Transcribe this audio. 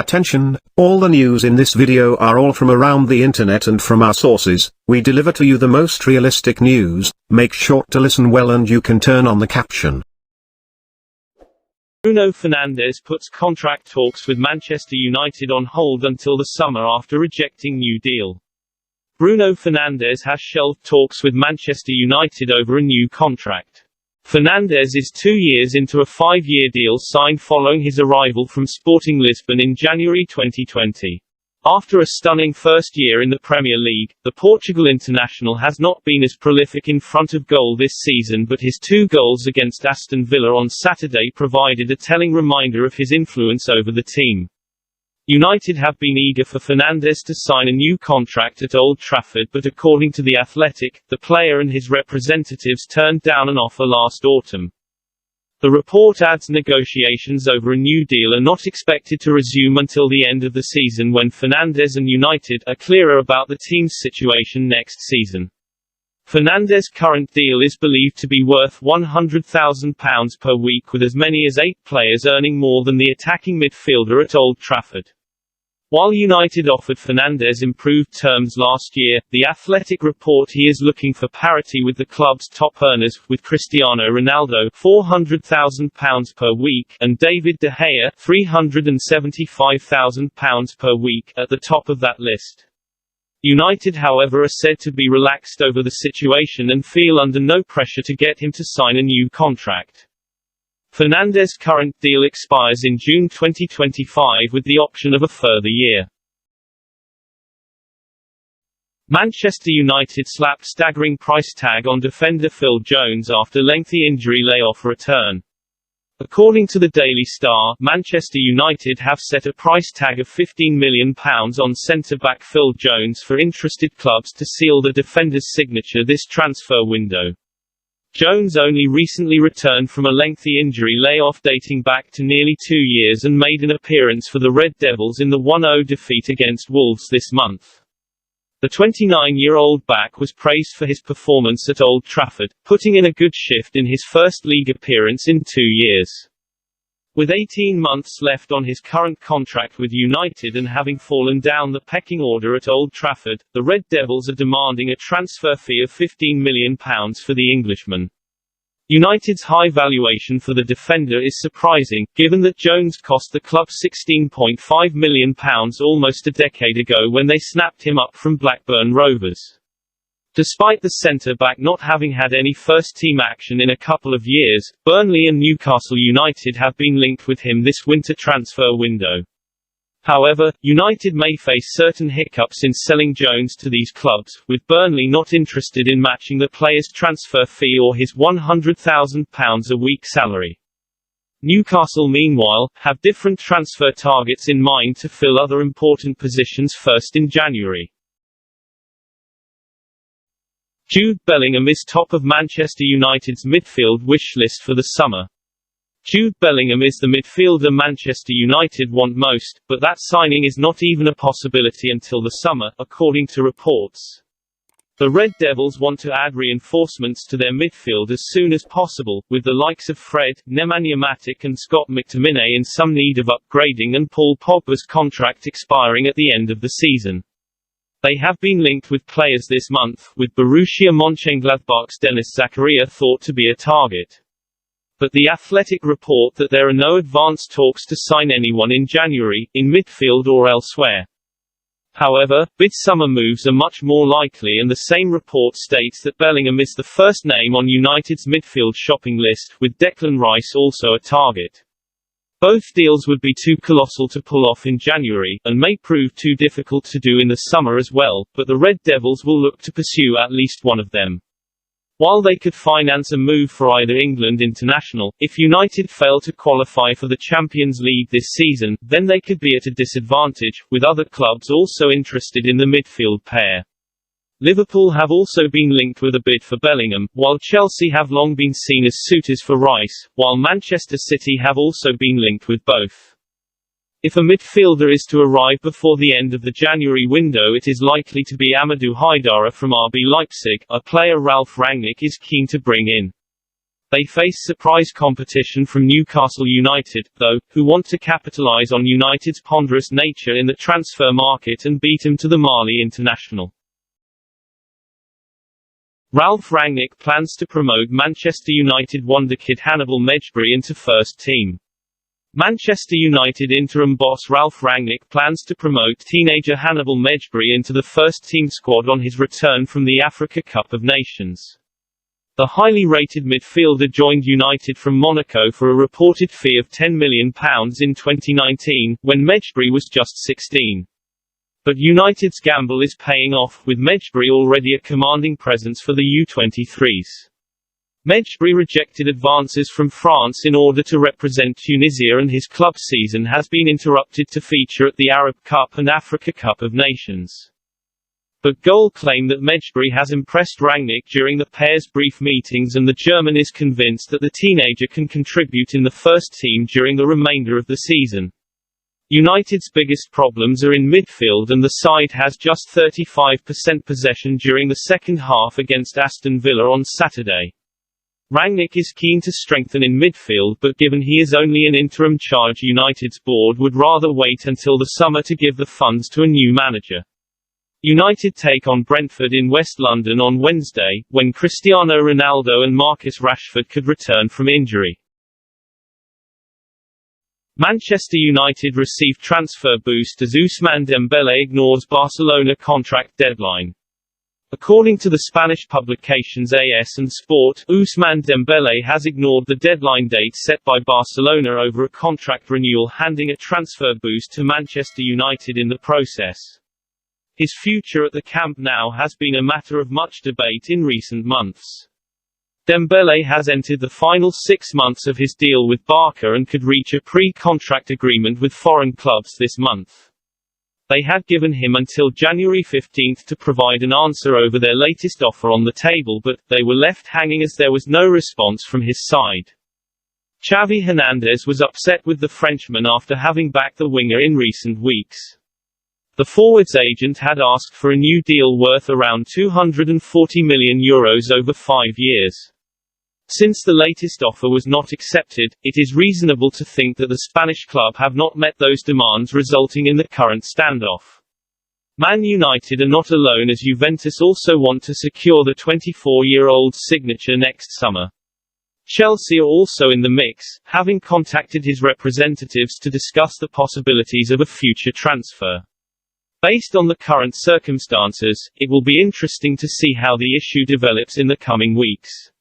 Attention, all the news in this video are all from around the internet and from our sources. We deliver to you the most realistic news. Make sure to listen well and you can turn on the caption. Bruno Fernandes puts contract talks with Manchester United on hold until the summer after rejecting new deal. Bruno Fernandes has shelved talks with Manchester United over a new contract. Fernandes is 2 years into a 5-year deal signed following his arrival from Sporting Lisbon in January 2020. After a stunning first year in the Premier League, the Portugal international has not been as prolific in front of goal this season, but his 2 goals against Aston Villa on Saturday provided a telling reminder of his influence over the team. United have been eager for Fernandes to sign a new contract at Old Trafford, but according to The Athletic, the player and his representatives turned down an offer last autumn. The report adds negotiations over a new deal are not expected to resume until the end of the season, when Fernandes and United are clearer about the team's situation next season. Fernandes' current deal is believed to be worth £100,000 per week, with as many as 8 players earning more than the attacking midfielder at Old Trafford. While United offered Fernandes improved terms last year, The Athletic report he is looking for parity with the club's top earners, with Cristiano Ronaldo £400,000 per week and David De Gea £375,000 per week at the top of that list. United, however, are said to be relaxed over the situation and feel under no pressure to get him to sign a new contract. Fernandes' current deal expires in June 2025 with the option of a further year. Manchester United slapped staggering price tag on defender Phil Jones after lengthy injury layoff return. According to the Daily Star, Manchester United have set a price tag of £15 million on centre-back Phil Jones for interested clubs to seal the defender's signature this transfer window. Jones only recently returned from a lengthy injury layoff dating back to nearly 2 years and made an appearance for the Red Devils in the 1-0 defeat against Wolves this month. The 29-year-old back was praised for his performance at Old Trafford, putting in a good shift in his first league appearance in 2 years. With 18 months left on his current contract with United and having fallen down the pecking order at Old Trafford, the Red Devils are demanding a transfer fee of £15 million for the Englishman. United's high valuation for the defender is surprising, given that Jones cost the club £16.5 million almost a decade ago when they snapped him up from Blackburn Rovers. Despite the centre-back not having had any first-team action in a couple of years, Burnley and Newcastle United have been linked with him this winter transfer window. However, United may face certain hiccups in selling Jones to these clubs, with Burnley not interested in matching the player's transfer fee or his £100,000 a week salary. Newcastle, meanwhile, have different transfer targets in mind to fill other important positions first in January. Jude Bellingham is top of Manchester United's midfield wish list for the summer. Jude Bellingham is the midfielder Manchester United want most, but that signing is not even a possibility until the summer, according to reports. The Red Devils want to add reinforcements to their midfield as soon as possible, with the likes of Fred, Nemanja Matic and Scott McTominay in some need of upgrading and Paul Pogba's contract expiring at the end of the season. They have been linked with players this month, with Borussia Mönchengladbach's Dennis Zakaria thought to be a target. But The Athletic report that there are no advanced talks to sign anyone in January, in midfield or elsewhere. However, mid-summer moves are much more likely, and the same report states that Bellingham is the first name on United's midfield shopping list, with Declan Rice also a target. Both deals would be too colossal to pull off in January, and may prove too difficult to do in the summer as well, but the Red Devils will look to pursue at least one of them. While they could finance a move for either England international, if United fail to qualify for the Champions League this season, then they could be at a disadvantage, with other clubs also interested in the midfield pair. Liverpool have also been linked with a bid for Bellingham, while Chelsea have long been seen as suitors for Rice, while Manchester City have also been linked with both. If a midfielder is to arrive before the end of the January window, it is likely to be Amadou Haidara from RB Leipzig, a player Ralf Rangnick is keen to bring in. They face surprise competition from Newcastle United, though, who want to capitalise on United's ponderous nature in the transfer market and beat him to the Mali international. Ralf Rangnick plans to promote Manchester United wonderkid Hannibal Mejbri into first team. Manchester United interim boss Ralf Rangnick plans to promote teenager Hannibal Mejbri into the first-team squad on his return from the Africa Cup of Nations. The highly rated midfielder joined United from Monaco for a reported fee of £10 million in 2019, when Mejbri was just 16. But United's gamble is paying off, with Mejbri already a commanding presence for the U23s. Mejbri rejected advances from France in order to represent Tunisia, and his club season has been interrupted to feature at the Arab Cup and Africa Cup of Nations. But Goal claim that Mejbri has impressed Rangnick during the pair's brief meetings, and the German is convinced that the teenager can contribute in the first team during the remainder of the season. United's biggest problems are in midfield, and the side has just 35% possession during the second half against Aston Villa on Saturday. Rangnick is keen to strengthen in midfield, but given he is only an interim charge, United's board would rather wait until the summer to give the funds to a new manager. United take on Brentford in West London on Wednesday, when Cristiano Ronaldo and Marcus Rashford could return from injury. Manchester United receive transfer boost as Ousmane Dembele ignores Barcelona contract deadline. According to the Spanish publications AS and Sport, Ousmane Dembele has ignored the deadline date set by Barcelona over a contract renewal, handing a transfer boost to Manchester United in the process. His future at the Camp Nou has been a matter of much debate in recent months. Dembele has entered the final 6 months of his deal with Barca and could reach a pre-contract agreement with foreign clubs this month. They had given him until January 15 to provide an answer over their latest offer on the table, but they were left hanging as there was no response from his side. Xavi Hernandez was upset with the Frenchman after having backed the winger in recent weeks. The forward's agent had asked for a new deal worth around €240 million over 5 years. Since the latest offer was not accepted, it is reasonable to think that the Spanish club have not met those demands, resulting in the current standoff. Man United are not alone, as Juventus also want to secure the 24-year-old's signature next summer. Chelsea are also in the mix, having contacted his representatives to discuss the possibilities of a future transfer. Based on the current circumstances, it will be interesting to see how the issue develops in the coming weeks.